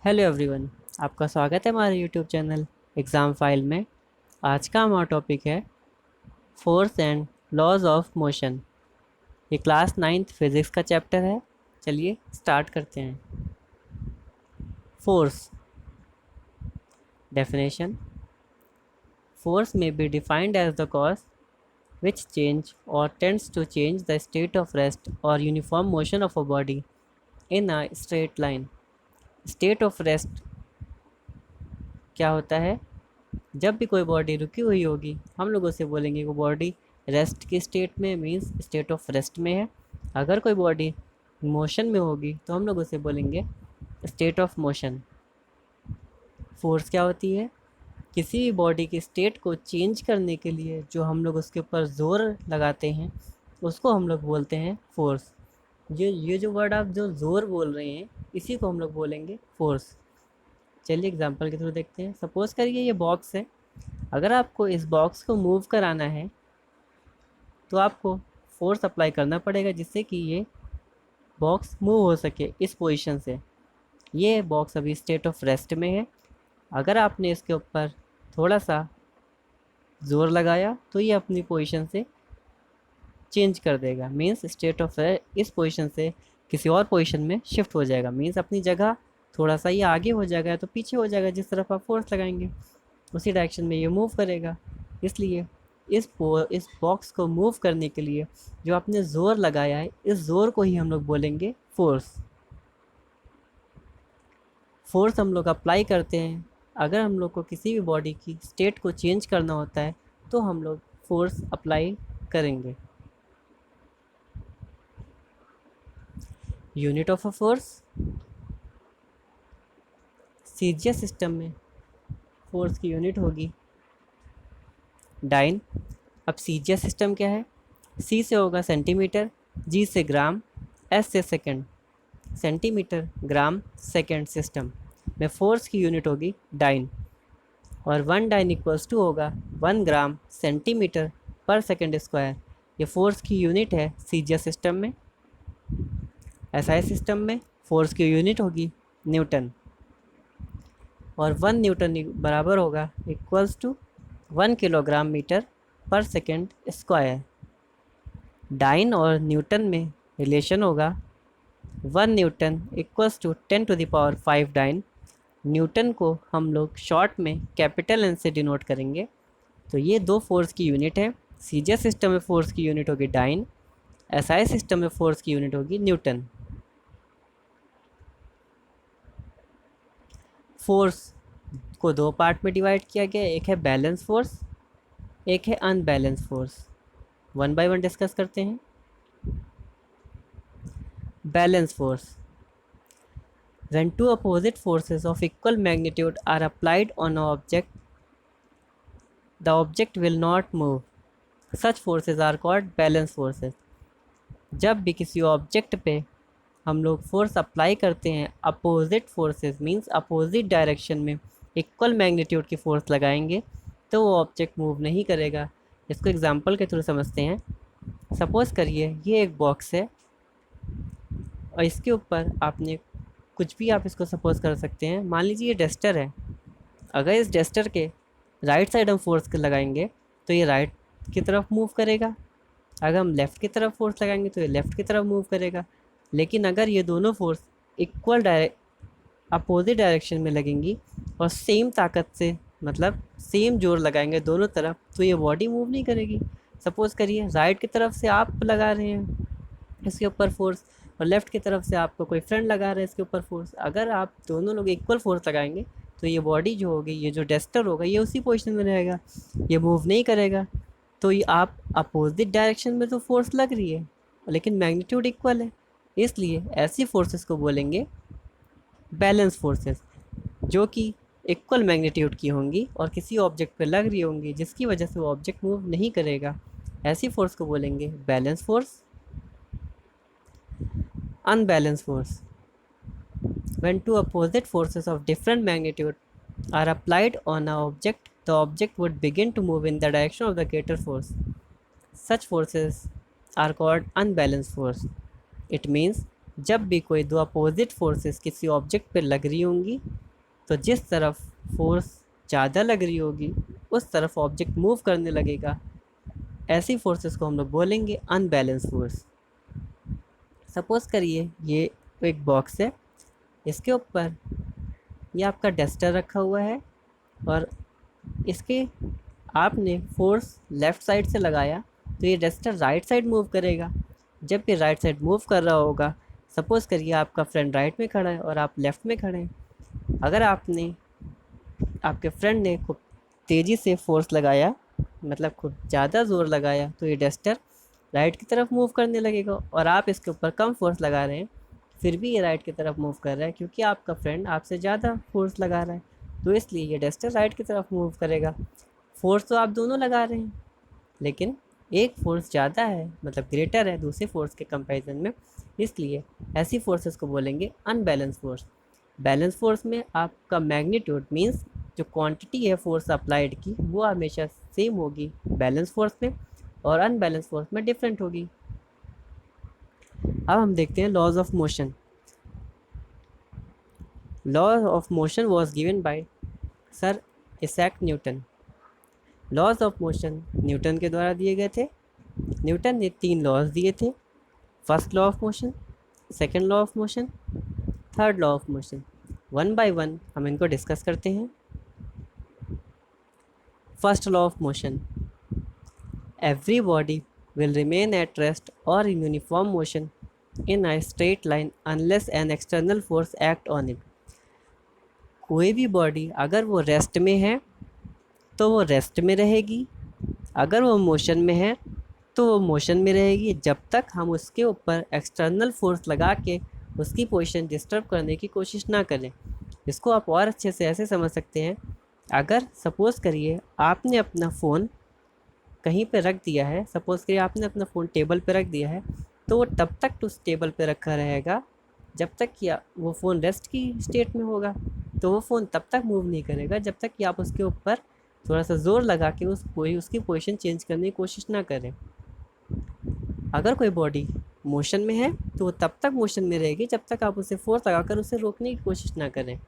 Hello everyone. आपका स्वागत है हमारे यूट्यूब चैनल एग्ज़ाम फाइल में। आज का हमारा टॉपिक है force and laws of motion. ये क्लास नाइन्थ फिज़िक्स का चैप्टर है। चलिए स्टार्ट करते हैं। Force definition. Force may be defined as the cause which change or tends to change the state of rest or uniform motion of a body in a straight line। State of rest क्या होता है? जब भी कोई body रुकी हुई होगी हम लोग उसे बोलेंगे वो बॉडी रेस्ट की स्टेट में, मीन्स स्टेट ऑफ रेस्ट में है। अगर कोई बॉडी मोशन में होगी तो हम लोग उसे बोलेंगे स्टेट ऑफ मोशन। फोर्स क्या होती है? किसी भी बॉडी की स्टेट को चेंज करने के लिए जो हम लोग उसके ऊपर ज़ोर लगाते हैं उसको हम लोग बोलते हैं फोर्स। ये जो वर्ड आप जो ज़ोर बोल रहे हैं इसी को हम लोग बोलेंगे फोर्स। चलिए एग्जांपल के थ्रू देखते हैं। सपोज़ करिए ये बॉक्स है। अगर आपको इस बॉक्स को मूव कराना है तो आपको फोर्स अप्लाई करना पड़ेगा जिससे कि ये बॉक्स मूव हो सके इस पोजीशन से। ये बॉक्स अभी स्टेट ऑफ रेस्ट में है। अगर आपने इसके ऊपर थोड़ा सा ज़ोर लगाया तो ये अपनी पोजीशन से चेंज कर देगा, मीन्स स्टेट ऑफ इस पोजीशन से किसी और पोजीशन में शिफ्ट हो जाएगा। मीन्स अपनी जगह थोड़ा सा ये आगे हो जाएगा या तो पीछे हो जाएगा। जिस तरफ आप फोर्स लगाएंगे उसी डायरेक्शन में ये मूव करेगा। इसलिए इस बॉक्स को मूव करने के लिए जो आपने ज़ोर लगाया है इस ज़ोर को ही हम लोग बोलेंगे फोर्स। फोर्स हम लोग अप्लाई करते हैं अगर हम लोग को किसी भी बॉडी की स्टेट को चेंज करना होता है तो हम लोग फोर्स अप्लाई करेंगे। Unit of a force. CGS system में फोर्स की यूनिट होगी डाइन। अब सीजीएस सिस्टम क्या है? सी से होगा सेंटीमीटर, जी से ग्राम, एस से सेकंड। सेंटीमीटर, ग्राम, सेकंड सिस्टम में फोर्स की यूनिट होगी डाइन। और 1 डाइन इक्वल्स टू होगा 1 ग्राम सेंटीमीटर पर सेकंड स्क्वायर। ये फोर्स की यूनिट है सीजीएस सिस्टम में। एसआई सिस्टम में फोर्स की यूनिट होगी न्यूटन। और 1 न्यूटन बराबर होगा equals to 1 kilogram metre per second square. Dyne और न्यूटन में रिलेशन होगा 1 newton equals to 10⁵ dyne. Newton को हम लोग शॉर्ट में कैपिटल एन से डिनोट करेंगे। तो ये दो फोर्स की यूनिट है। सीजीएस सिस्टम में फोर्स की यूनिट होगी डाइन, एसआई सिस्टम में फोर्स की यूनिट होगी न्यूटन। फोर्स को दो पार्ट में डिवाइड किया गया, एक है बैलेंस फोर्स, एक है unbalance force. One by one discuss करते हैं। Balance force. When two opposite forces of equal magnitude are applied on an object, the object will not move. Such forces are called balance forces. जब भी किसी object पे हम लोग force apply करते हैं opposite forces, means opposite direction में equal magnitude की फोर्स लगाएंगे तो वो ऑब्जेक्ट मूव नहीं करेगा। इसको एग्जांपल के थ्रू समझते हैं। सपोज़ करिए ये एक बॉक्स है और इसके ऊपर आपने कुछ भी, आप इसको सपोज कर सकते हैं, मान लीजिए ये डस्टर है। अगर इस डस्टर के राइट साइड हम फोर्स लगाएंगे तो ये राइट की तरफ मूव करेगा। अगर हम लेफ़्ट की तरफ फोर्स लगाएंगे तो ये लेफ़्ट की तरफ मूव करेगा। लेकिन अगर ये दोनों फोर्स इक्वल अपोजिट डायरेक्शन में लगेंगी और सेम ताकत से, मतलब सेम जोर लगाएंगे दोनों तरफ, तो ये बॉडी मूव नहीं करेगी। सपोज़ करिए राइट की तरफ से आप लगा रहे हैं इसके ऊपर फोर्स और लेफ़्ट की तरफ से आपको कोई फ्रेंड लगा रहा है इसके ऊपर फोर्स। अगर आप दोनों लोग इक्वल फोर्स लगाएंगे तो ये बॉडी जो होगी, ये जो डस्टर होगा, ये उसी पोजीशन में रहेगा, ये मूव नहीं करेगा। तो ये आप अपोजिट डायरेक्शन में तो फोर्स लग रही है लेकिन मैग्नीट्यूड इक्वल है, इसलिए ऐसी फोर्सेस को बोलेंगे बैलेंस फोर्सेस, जो कि इक्वल मैग्नीट्यूड की होंगी और किसी ऑब्जेक्ट पे लग रही होंगी जिसकी वजह से वो ऑब्जेक्ट मूव नहीं करेगा। ऐसी फोर्स को बोलेंगे balance force. Unbalanced force. When two opposite forces of different magnitude are applied on an object, the object would begin to move in the direction of the greater force. Such forces are called unbalanced force. It means जब भी कोई दो opposite forces किसी object पर लग रही होंगी तो जिस तरफ फोर्स ज़्यादा लग रही होगी उस तरफ ऑब्जेक्ट मूव करने लगेगा। ऐसी फोर्सेस को हम लोग बोलेंगे अनबैलेंस फोर्स। सपोज़ करिए ये एक बॉक्स है, इसके ऊपर ये आपका डस्टर रखा हुआ है और इसके आपने फोर्स लेफ़्ट साइड से लगाया तो ये डस्टर राइट साइड मूव करेगा। जब ये राइट साइड मूव कर रहा होगा, सपोज़ करिए आपका फ्रेंड राइट में खड़ा है और आप लेफ़्ट में खड़े हैं, अगर आपके फ्रेंड ने खूब तेज़ी से फोर्स लगाया, मतलब खूब ज़्यादा ज़ोर लगाया, तो ये डस्टर राइट की तरफ मूव करने लगेगा। और आप इसके ऊपर कम फोर्स लगा रहे हैं फिर भी ये राइट की तरफ मूव कर रहा है क्योंकि आपका फ्रेंड आपसे ज़्यादा फोर्स लगा रहा है, तो इसलिए ये डस्टर राइट की तरफ मूव करेगा। फोर्स तो आप दोनों लगा रहे हैं लेकिन एक फोर्स ज़्यादा है, मतलब ग्रेटर है दूसरे फोर्स के कंपैरिजन में, इसलिए ऐसी फोर्सेस को बोलेंगे अनबैलेंस फोर्स। बैलेंस फोर्स में आपका मैग्नीट्यूड मींस जो क्वांटिटी है फोर्स अप्लाइड की वो हमेशा सेम होगी बैलेंस फोर्स में, और अनबैलेंस फोर्स में डिफरेंट होगी। अब हम देखते हैं laws of motion. Law of motion was given by sir Isaac Newton. Laws of motion Newton के द्वारा दिए गए थे। न्यूटन ने 3 लॉज दिए थे, first law of motion, second law of motion, third law of motion. One by one हम इनको डिस्कस करते हैं। First law of motion, every body will remain at rest or in uniform motion in a straight line unless an external force act on it। कोई भी body अगर वो rest में है तो वो रेस्ट में रहेगी, अगर वो मोशन में है तो वो मोशन में रहेगी जब तक हम उसके ऊपर एक्सटर्नल फोर्स लगा के उसकी पोजीशन डिस्टर्ब करने की कोशिश ना करें। इसको आप और अच्छे से ऐसे समझ सकते हैं, अगर सपोज़ करिए आपने अपना फ़ोन कहीं पे रख दिया है, सपोज़ करिए आपने अपना फ़ोन टेबल पे रख दिया है, तो वो तब तक उस टेबल पे रखा रहेगा जब तक कि वो फ़ोन रेस्ट की स्टेट में होगा। तो वो फ़ोन तब तक मूव नहीं करेगा जब तक कि आप उसके ऊपर थोड़ा सा ज़ोर लगा के उसकी पोजीशन चेंज करने की कोशिश ना करें। अगर कोई बॉडी मोशन में है तो वो तब तक मोशन में रहेगी जब तक आप उसे फोर्स लगाकर उसे रोकने की कोशिश ना करें।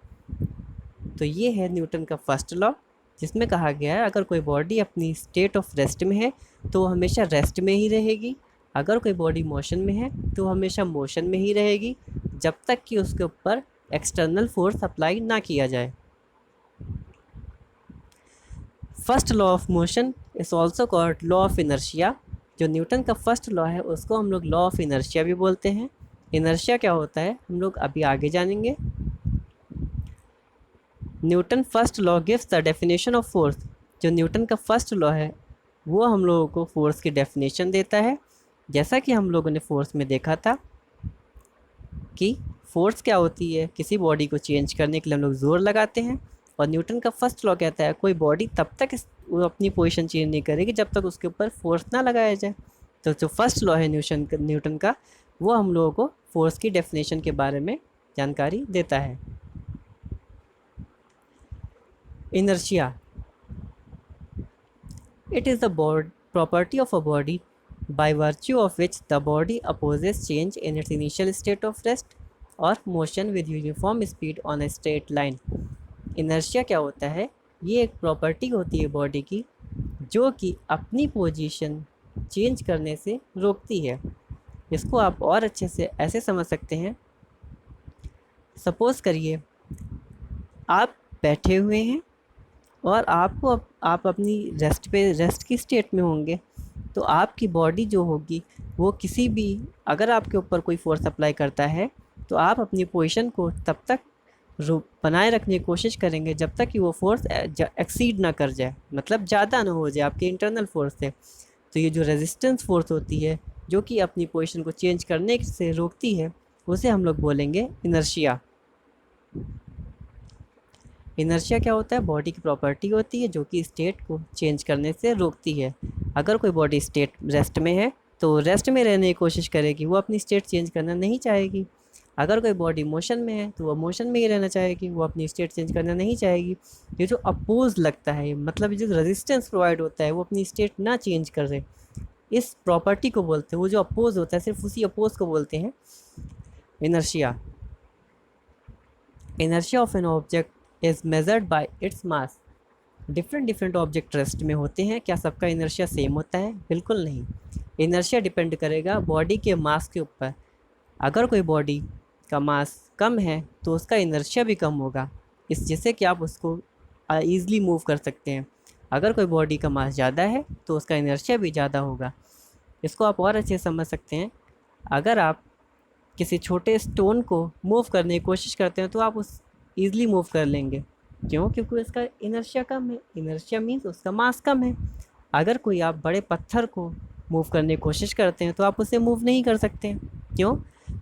तो ये है न्यूटन का फर्स्ट लॉ, जिसमें कहा गया है अगर कोई बॉडी अपनी स्टेट ऑफ रेस्ट में है तो वो हमेशा रेस्ट में ही रहेगी, अगर कोई बॉडी मोशन में है तो वो हमेशा मोशन में ही रहेगी जब तक कि उसके ऊपर एक्सटर्नल फोर्स अप्लाई ना किया जाए। First law of motion is also called law of inertia. जो न्यूटन का फर्स्ट लॉ है उसको हम लोग लॉ ऑफ इनर्शिया भी बोलते हैं। इनर्शिया क्या होता है हम लोग अभी आगे जानेंगे। Newton first law gives the definition of force. जो न्यूटन का फर्स्ट लॉ है वो हम लोगों को फोर्स की डेफिनेशन देता है। जैसा कि हम लोगों ने फोर्स में देखा था कि फोर्स क्या होती है, किसी बॉडी को चेंज करने के लिए हम लोग ज़ोर लगाते हैं, और न्यूटन का फर्स्ट लॉ कहता है कोई बॉडी तब तक वो अपनी पोजीशन चेंज नहीं करेगी जब तक उसके ऊपर फोर्स ना लगाया जाए। तो जो फर्स्ट लॉ है न्यूटन का वो हम लोगों को फोर्स की डेफिनेशन के बारे में जानकारी देता है। Inertia, it is the property of a body by virtue of which the body opposes change in its initial state of rest or motion with uniform speed on a straight line। Inertia क्या होता है, ये एक property होती है body की जो कि अपनी पोजीशन चेंज करने से रोकती है। इसको आप और अच्छे से ऐसे समझ सकते हैं, सपोज़ करिए आप बैठे हुए हैं और आप अपनी रेस्ट की स्टेट में होंगे, तो आपकी बॉडी जो होगी वो किसी भी, अगर आपके ऊपर कोई फोर्स अप्लाई करता है तो आप अपनी पोजीशन को तब तक बनाए रखने की कोशिश करेंगे जब तक कि वो फोर्स एक्सीड ना कर जाए, मतलब ज़्यादा ना हो जाए आपके इंटरनल फोर्स से। तो ये जो रेजिस्टेंस फोर्स होती है जो कि अपनी पोजीशन को चेंज करने से रोकती है उसे हम लोग बोलेंगे इनर्शिया। इनर्शिया क्या होता है, बॉडी की प्रॉपर्टी होती है जो कि स्टेट को चेंज करने से रोकती है। अगर कोई बॉडी स्टेट रेस्ट में है तो रेस्ट में रहने की कोशिश करेगी, वो अपनी स्टेट चेंज करना नहीं चाहेगी। अगर कोई बॉडी मोशन में है तो वो मोशन में ही रहना चाहेगी, वो अपनी स्टेट चेंज करना नहीं चाहेगी। ये जो अपोज लगता है, मतलब जो रेजिस्टेंस प्रोवाइड होता है वो अपनी स्टेट ना चेंज कर रहे, इस प्रॉपर्टी को बोलते हैं। वो जो अपोज होता है सिर्फ उसी अपोज को बोलते हैं inertia, inertia of an object is measured by its mass. Different different object rest में होते हैं, क्या सबका इनर्शिया सेम होता है? बिल्कुल नहीं। इनर्शिया डिपेंड करेगा बॉडी के मास के ऊपर। अगर कोई बॉडी का मास कम है तो उसका इनर्शिया भी कम होगा, इस जिससे कि आप उसको ईज़िली मूव कर सकते हैं। अगर कोई बॉडी का मास ज़्यादा है तो उसका इनर्शिया भी ज़्यादा होगा। इसको आप और अच्छे से समझ सकते हैं। अगर आप किसी छोटे स्टोन को मूव करने की कोशिश करते हैं तो आप उस ईज़िली मूव कर लेंगे। क्यों? क्योंकि उसका इनर्शिया कम है। इनर्शिया मीन्स उसका मास कम है। अगर कोई आप बड़े पत्थर को मूव करने की कोशिश करते हैं तो आप उसे मूव नहीं कर सकते। क्यों?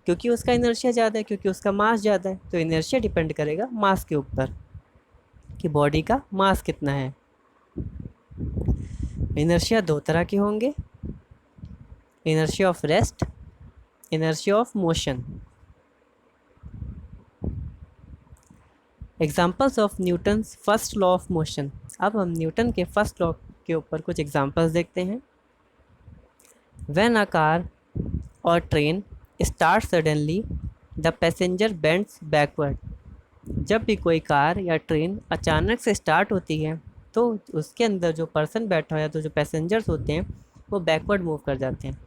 क्योंकि उसका इनर्शिया ज़्यादा है, क्योंकि उसका मास ज़्यादा है। तो इनर्शिया डिपेंड करेगा मास के ऊपर कि बॉडी का मास कितना है। इनर्शिया दो तरह के होंगे, inertia of rest, inertia of motion. Examples of Newton's first law of motion. अब हम न्यूटन के फर्स्ट लॉ के ऊपर कुछ एग्जाम्पल्स देखते हैं। When a car or train start suddenly the passenger bends backward. जब भी कोई कार या ट्रेन अचानक से स्टार्ट होती है तो उसके अंदर जो पर्सन बैठा है, तो जो पैसेंजर्स होते हैं वो बैकवर्ड मूव कर जाते हैं।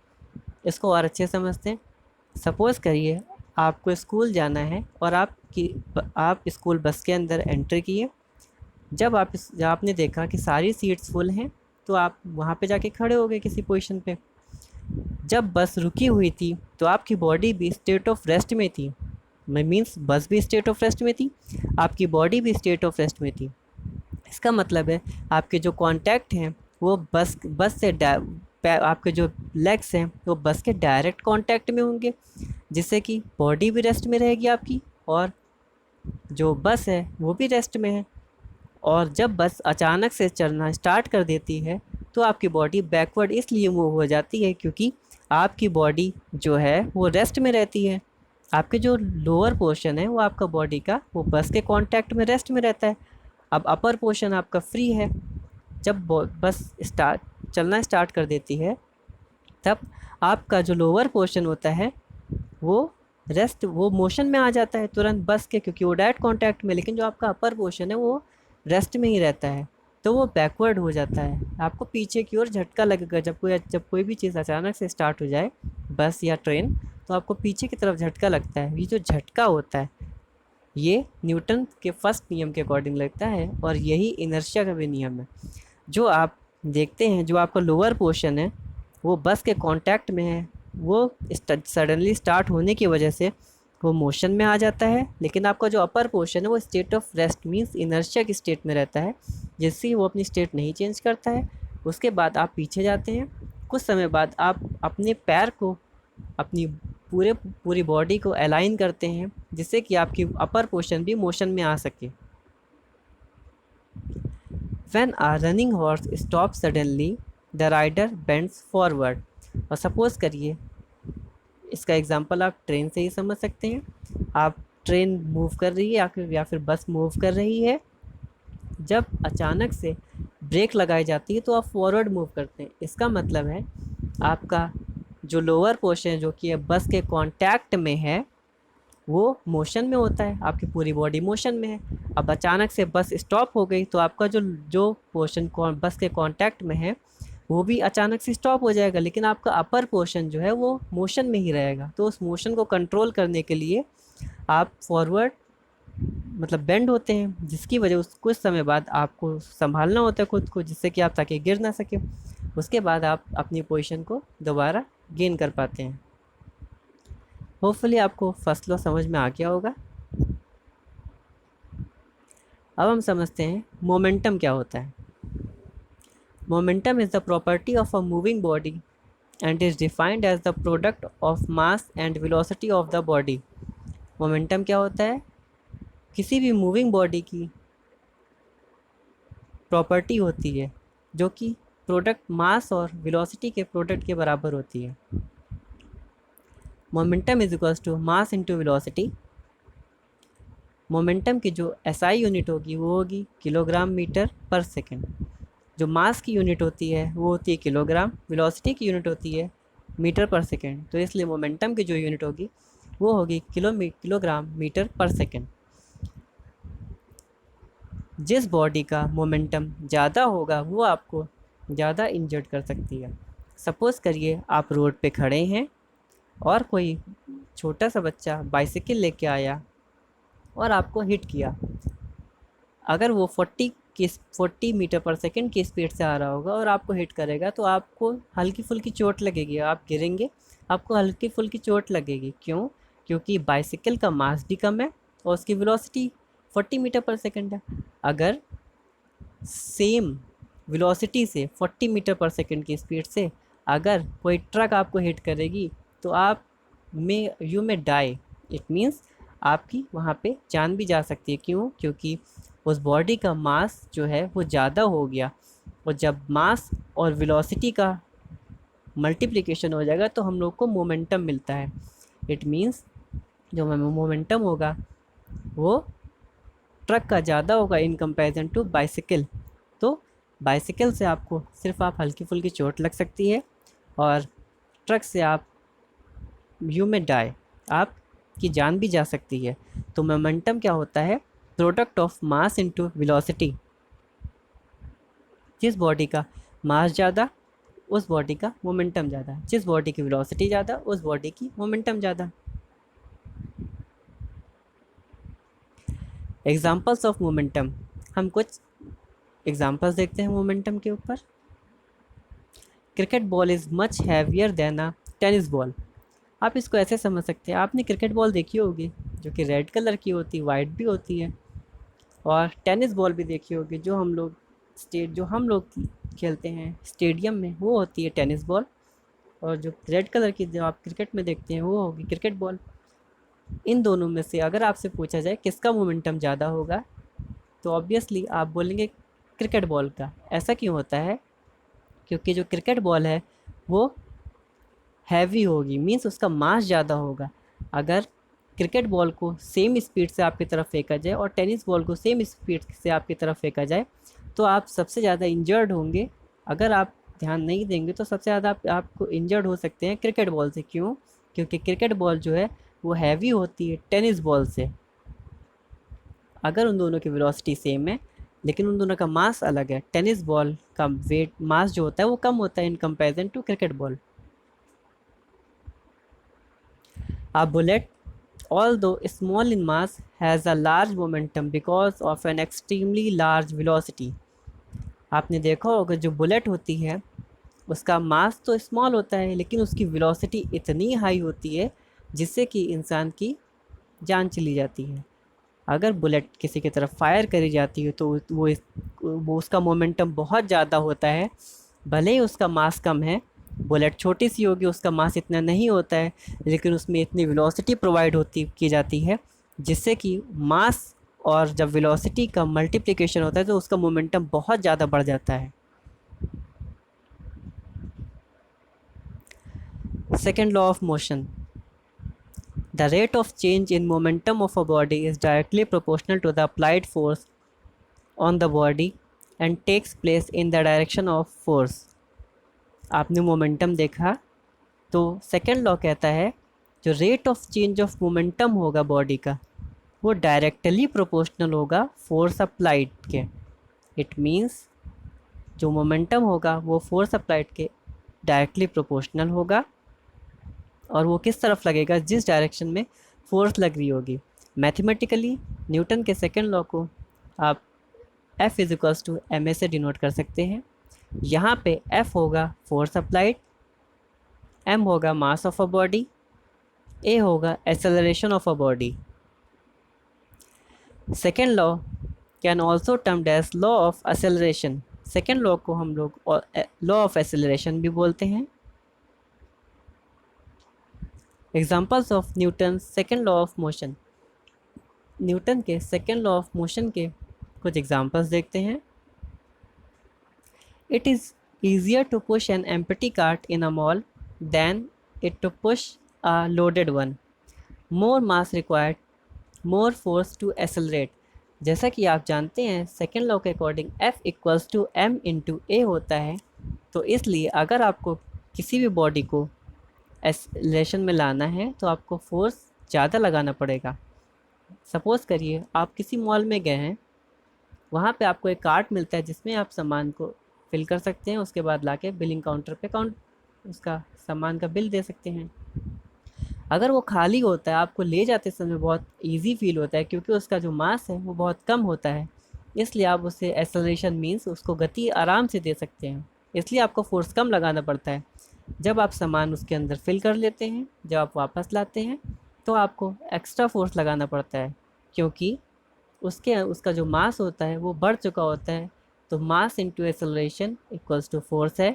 इसको और अच्छे समझते हैं। सपोज़ करिए आपको स्कूल जाना है और आप स्कूल बस के अंदर एंट्री किए। जब आपने देखा कि सारी सीट्स फुल हैं तो आप वहाँ पे जाके खड़े हो गए किसी पोजीशन पे। जब बस रुकी हुई थी तो आपकी बॉडी भी स्टेट ऑफ रेस्ट में थी, मीन्स बस भी स्टेट ऑफ रेस्ट में थी, आपकी बॉडी भी स्टेट ऑफ रेस्ट में थी। इसका मतलब है आपके जो कांटेक्ट हैं वो बस से आपके जो लेग्स हैं वो बस के डायरेक्ट कांटेक्ट में होंगे, जिससे कि बॉडी भी रेस्ट में रहेगी आपकी और जो बस है वो भी रेस्ट में है। और जब बस अचानक से चलना स्टार्ट कर देती है तो आपकी बॉडी बैकवर्ड इसलिए मूव हो जाती है क्योंकि आपकी बॉडी जो है वो रेस्ट में रहती है। आपके जो लोअर पोर्शन है वो आपका बॉडी का वो बस के कांटेक्ट में रेस्ट में रहता है। अब अपर पोर्शन आपका फ्री है। जब बस चलना स्टार्ट कर देती है तब आपका जो लोअर पोर्शन होता है वो मोशन में आ जाता है तुरंत बस के, क्योंकि वो डायरेक्ट कांटेक्ट में। लेकिन जो आपका अपर पोर्शन है वो रेस्ट में ही रहता है, तो वो बैकवर्ड हो जाता है। आपको पीछे की ओर झटका लगेगा जब कोई भी चीज़ अचानक से स्टार्ट हो जाए, बस या ट्रेन, तो आपको पीछे की तरफ झटका लगता है। ये जो झटका होता है ये न्यूटन के फर्स्ट नियम के अकॉर्डिंग लगता है और यही इनर्शिया का भी नियम है। जो आप देखते हैं जो आपका लोअर पोर्शन है वो बस के कांटेक्ट में है, वो सडनली स्टार्ट होने की वजह से वो मोशन में आ जाता है। लेकिन आपका जो अपर पोर्शन है वो state of rest means inertia की स्टेट में रहता है, जिससे वो अपनी स्टेट नहीं चेंज करता है। उसके बाद आप पीछे जाते हैं। कुछ समय बाद आप अपने पैर को अपनी पूरी बॉडी को अलाइन करते हैं जिससे कि आपकी अपर पोर्शन भी मोशन में आ सके। When a running horse stops suddenly, the rider bends forward। और सपोज़ करिए इसका एग्जांपल आप ट्रेन से ही समझ सकते हैं। आप ट्रेन मूव कर रही है या फिर बस मूव कर रही है। जब अचानक से ब्रेक लगाई जाती है तो आप फॉरवर्ड मूव करते हैं। इसका मतलब है आपका जो लोअर पोर्शन है जो कि बस के कांटेक्ट में है वो मोशन में होता है, आपकी पूरी बॉडी मोशन में है। अब अचानक से बस स्टॉप हो गई तो आपका जो पोर्शन बस के कांटेक्ट में है वो भी अचानक से स्टॉप हो जाएगा, लेकिन आपका अपर पोर्शन जो है वो मोशन में ही रहेगा। तो उस मोशन को कंट्रोल करने के लिए आप फॉरवर्ड मतलब बेंड होते हैं, जिसकी वजह उस कुछ समय बाद आपको संभालना होता है खुद को, जिससे कि आप ताकि गिर ना सके। उसके बाद आप अपनी पोजीशन को दोबारा गेन कर पाते हैं। होपफुली आपको फर्स्ट लॉ समझ में आ गया होगा। अब हम समझते हैं मोमेंटम क्या होता है। Momentum is the property of a moving body and is defined as the product of mass and velocity of the body. Momentum क्या होता है? किसी भी मूविंग बॉडी की प्रॉपर्टी होती है जो कि प्रोडक्ट मास और वेलोसिटी के प्रोडक्ट के बराबर होती है। Momentum is equals to mass into velocity. Momentum की जो SI यूनिट होगी वो होगी किलोग्राम मीटर पर सेकेंड। जो मास की यूनिट होती है वो होती है किलोग्राम, वेलोसिटी की यूनिट होती है मीटर पर सेकेंड। तो इसलिए मोमेंटम की जो यूनिट होगी वो होगी किलोग्राम मीटर पर सेकेंड। जिस बॉडी का मोमेंटम ज़्यादा होगा वो आपको ज़्यादा इंजर्ड कर सकती है। सपोज़ करिए आप रोड पे खड़े हैं और कोई छोटा सा बच्चा बाइसिकल लेके आया और आपको हिट किया। अगर वो 40 मीटर पर सेकंड की स्पीड से आ रहा होगा और आपको हिट करेगा तो आपको हल्की फुल्की चोट लगेगी, आप गिरेंगे, आपको हल्की फुल्की चोट लगेगी। क्यों? क्योंकि बाइसिकल का मास भी कम है और उसकी वेलोसिटी 40 मीटर पर सेकंड है। अगर सेम वेलोसिटी से 40 मीटर पर सेकंड की स्पीड से अगर कोई ट्रक आपको हिट करेगी तो you may die. It means आपकी वहाँ पे जान भी जा सकती है। क्यों? क्योंकि उस बॉडी का मास जो है वो ज़्यादा हो गया, और जब मास और वेलोसिटी का मल्टीप्लिकेशन हो जाएगा तो हम लोग को मोमेंटम मिलता है। इट मीन्स जो मोमेंटम होगा वो ट्रक का ज़्यादा होगा इन कंपैरिजन टू बाइसिकल। तो बाइसिकल से आपको सिर्फ आप हल्की फुल्की चोट लग सकती है और ट्रक से आप यू में डाई, आपकी जान भी जा सकती है। तो मोमेंटम क्या होता है? Product of mass into velocity. जिस बॉडी का मास ज़्यादा उस बॉडी का मोमेंटम ज़्यादा, जिस बॉडी की वेलोसिटी ज़्यादा उस बॉडी की मोमेंटम ज़्यादा। एग्जाम्पल्स ऑफ मोमेंटम, हम कुछ एग्जाम्पल्स देखते हैं मोमेंटम के ऊपर। Cricket ball is much heavier than a tennis ball. आप इसको ऐसे समझ सकते हैं, आपने क्रिकेट बॉल देखी होगी जो कि रेड कलर की होती है, वाइट भी होती है, और टेनिस बॉल भी देखी होगी जो हम लोग खेलते हैं स्टेडियम में, वो होती है टेनिस बॉल। और जो रेड कलर की जो आप क्रिकेट में देखते हैं वो होगी क्रिकेट बॉल। इन दोनों में से अगर आपसे पूछा जाए किसका मोमेंटम ज़्यादा होगा तो ऑब्वियसली आप बोलेंगे क्रिकेट बॉल का। ऐसा क्यों होता है? क्योंकि जो क्रिकेट बॉल है वो हैवी होगी, मीन्स उसका मास ज़्यादा होगा। अगर क्रिकेट बॉल को सेम स्पीड से आपकी तरफ फेंका जाए और टेनिस बॉल को सेम स्पीड से आपकी तरफ फेंका जाए तो आप सबसे ज़्यादा इंजर्ड होंगे। अगर आप ध्यान नहीं देंगे तो सबसे ज़्यादा आपको इंजर्ड हो सकते हैं क्रिकेट बॉल से। क्यों? क्योंकि क्रिकेट बॉल जो है वो हैवी होती है टेनिस बॉल से। अगर उन दोनों की वेलोसिटी सेम है लेकिन उन दोनों का मास अलग है, टेनिस बॉल का वेट मास जो होता है वो कम होता है in comparison to cricket ball. A bullet, although small in mass, has a large momentum because of an extremely large velocity. आपने देखा होगा जो बुलेट होती है उसका मास तो स्मॉल होता है लेकिन उसकी वेलोसिटी इतनी हाई होती है जिससे कि इंसान की जान चली जाती है। अगर बुलेट किसी की तरफ फायर करी जाती है तो वो उसका मोमेंटम बहुत ज़्यादा होता है, भले ही उसका मास कम है। बुलेट छोटी सी होगी, उसका मास इतना नहीं होता है, लेकिन उसमें इतनी वेलोसिटी प्रोवाइड की जाती है जिससे कि मास और जब वेलोसिटी का मल्टीप्लिकेशन होता है तो उसका मोमेंटम बहुत ज़्यादा बढ़ जाता है। Second law of motion, the rate of change in momentum of a body is directly proportional to the applied force on the body and takes place in the direction of force। आपने momentum देखा तो second law कहता है जो rate of change of momentum होगा body का वो directly proportional होगा फोर्स अप्लाइड के। इट मीन्स जो मोमेंटम होगा वो फोर्स अप्लाइड के डायरेक्टली प्रोपोर्शनल होगा, और वो किस तरफ लगेगा? जिस डायरेक्शन में फोर्स लग रही होगी। मैथमेटिकली न्यूटन के सेकेंड लॉ को आप F इज़ टू ma से डिनोट कर सकते हैं। यहाँ पे F होगा फोर्स अप्लाइड, m होगा mass of a body, a होगा acceleration of a body. Second law can also termed as law of acceleration. Second law को हम लोग लॉ ऑफ एक्सेलरेशन भी बोलते हैं। Examples of Newton second law of motion. Newton के second law of motion के कुछ एग्जाम्पल्स देखते हैं। It is easier to push an empty cart in a mall than it to push a loaded one. More mass required, more force to accelerate. जैसा कि आप जानते हैं सेकेंड लॉ के according F equals to m into A होता है, तो इसलिए अगर आपको किसी भी बॉडी को एक्सेलरेशन में लाना है तो आपको फोर्स ज़्यादा लगाना पड़ेगा। सपोज़ करिए आप किसी मॉल में गए हैं, वहाँ पे आपको एक कार्ट मिलता है जिसमें आप सामान को फिल कर सकते हैं, उसके बाद लाके बिलिंग काउंटर पे उसका सामान का बिल दे सकते हैं। अगर वो खाली होता है, आपको ले जाते समय बहुत इजी फील होता है क्योंकि उसका जो मास है वो बहुत कम होता है, इसलिए आप उसे एक्सेलरेशन मीन्स उसको गति आराम से दे सकते हैं, इसलिए आपको फोर्स कम लगाना पड़ता है। जब आप सामान उसके अंदर फिल कर लेते हैं, जब आप वापस लाते हैं, तो आपको एक्स्ट्रा फोर्स लगाना पड़ता है क्योंकि उसका जो मास होता है वो बढ़ चुका होता है। तो mass into acceleration equals to force है।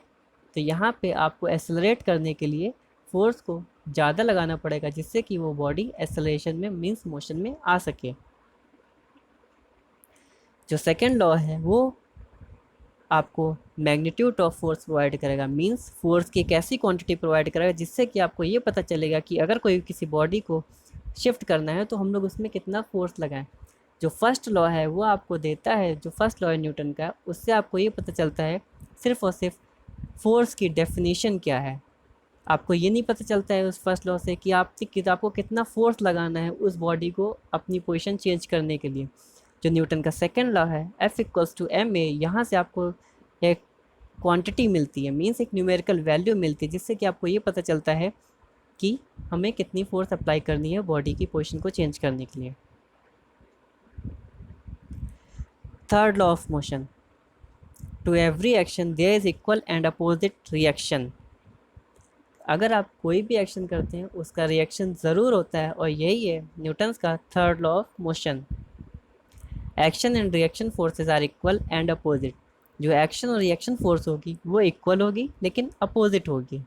तो यहाँ पे आपको एक्सेलरेट करने के लिए फोर्स को ज़्यादा लगाना पड़ेगा जिससे कि वो बॉडी एक्सेलरेशन में मीन्स मोशन में आ सके। जो सेकेंड लॉ है वो आपको मैग्नीट्यूड ऑफ फोर्स प्रोवाइड करेगा, मीन्स फोर्स की एक ऐसी क्वांटिटी प्रोवाइड करेगा जिससे कि आपको ये पता चलेगा कि अगर कोई किसी बॉडी को शिफ्ट करना है तो हम लोग उसमें कितना फोर्स लगाएं। जो फर्स्ट लॉ है वो आपको देता है, जो फर्स्ट लॉ है न्यूटन का, उससे आपको ये पता चलता है सिर्फ और सिर्फ फोर्स की डेफिनेशन क्या है। आपको ये नहीं पता चलता है उस फर्स्ट लॉ से कि आपको कितना फोर्स लगाना है उस बॉडी को अपनी पोजीशन चेंज करने के लिए। जो न्यूटन का सेकेंड लॉ है F इक्वल्स टू ma, यहाँ से आपको एक क्वांटिटी मिलती है, मीन्स एक न्यूमेरिकल वैल्यू मिलती है जिससे कि आपको ये पता चलता है कि हमें कितनी फोर्स अप्लाई करनी है बॉडी की पोजीशन को चेंज करने के लिए। Third law of motion, to every action there is equal and opposite reaction. अगर आप कोई भी एक्शन करते हैं उसका रिएक्शन ज़रूर होता है, और यही है न्यूटन्स का third law of motion. Action and reaction forces are equal and opposite. जो एक्शन और रिएक्शन फोर्स होगी वो इक्वल होगी लेकिन अपोजिट होगी।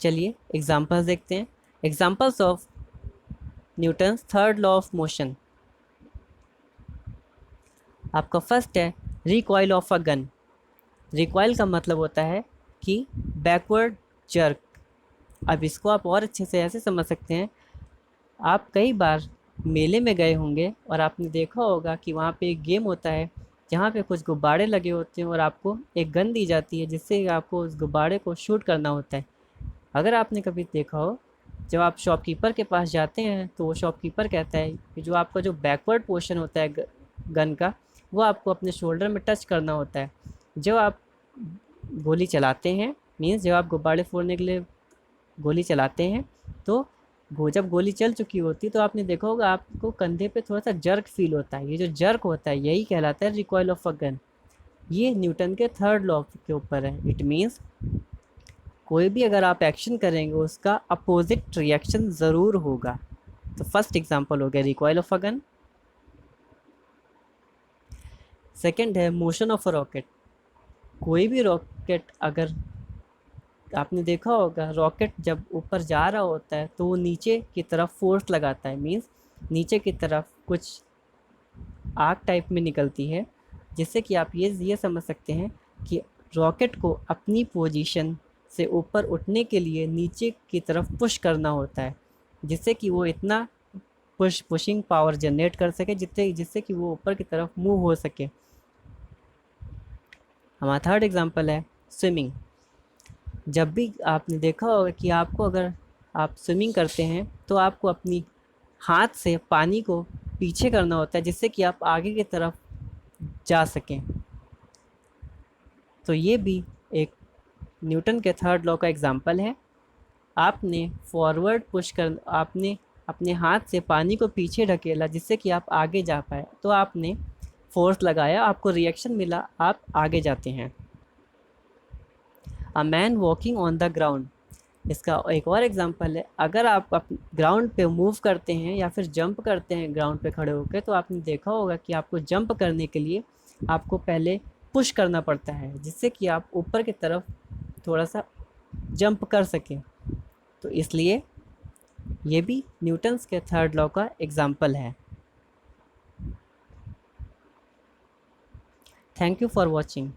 चलिए एग्जांपल्स देखते हैं। Examples of Newton's third law of motion. आपका फर्स्ट है recoil of a gun. Recoil का मतलब होता है कि बैकवर्ड जर्क। अब इसको आप और अच्छे से ऐसे समझ सकते हैं, आप कई बार मेले में गए होंगे और आपने देखा होगा कि वहाँ पे एक गेम होता है जहाँ पे कुछ गुब्बारे लगे होते हैं और आपको एक गन दी जाती है जिससे आपको उस गुब्बारे को शूट करना होता है। अगर आपने कभी देखा हो, जब आप शॉपकीपर के पास जाते हैं तो वो शॉपकीपर कहता है कि जो आपका जो बैकवर्ड पोर्शन होता है गन का, वो आपको अपने शोल्डर में टच करना होता है। जब आप गोली चलाते हैं, मीन्स जब आप गुब्बारे फोड़ने के लिए गोली चलाते हैं, तो जब गोली चल चुकी होती है तो आपने देखा होगा आपको कंधे पे थोड़ा सा जर्क फील होता है। ये जो जर्क होता है यही कहलाता है रिकॉइल ऑफ अ गन। ये न्यूटन के थर्ड लॉ के ऊपर है। इट मीन्स कोई भी अगर आप एक्शन करेंगे उसका अपोजिट रिएक्शन ज़रूर होगा। तो फर्स्ट एग्जांपल हो गया recoil of a gun. Second है मोशन ऑफ अ रॉकेट। कोई भी रॉकेट, अगर आपने देखा होगा रॉकेट जब ऊपर जा रहा होता है तो वो नीचे की तरफ फोर्स लगाता है, मीन्स नीचे की तरफ कुछ आग टाइप में निकलती है, जिससे कि आप ये समझ सकते हैं कि रॉकेट को अपनी पोजीशन से ऊपर उठने के लिए नीचे की तरफ पुश करना होता है, जिससे कि वो इतना पुशिंग पावर जनरेट कर सके जिससे कि वो ऊपर की तरफ मूव हो सके। हमारा थर्ड एग्जांपल है स्विमिंग। जब भी आपने देखा होगा कि आपको अगर आप स्विमिंग करते हैं तो आपको अपनी हाथ से पानी को पीछे करना होता है जिससे कि आप आगे की तरफ जा सकें। तो ये भी एक न्यूटन के थर्ड लॉ का एग्जांपल है। आपने आपने अपने हाथ से पानी को पीछे ढकेला जिससे कि आप आगे जा पाए, तो आपने फोर्स लगाया, आपको रिएक्शन मिला, आप आगे जाते हैं। A man walking on the ground. इसका एक और एग्जांपल है, अगर आप ग्राउंड पे मूव करते हैं या फिर जंप करते हैं ग्राउंड पे खड़े होकर, तो आपने देखा होगा कि आपको जंप करने के लिए आपको पहले पुश करना पड़ता है जिससे कि आप ऊपर की तरफ थोड़ा सा जंप कर सकें। तो इसलिए ये भी न्यूटन्स के थर्ड लॉ का एग्जांपल है। Thank you for watching.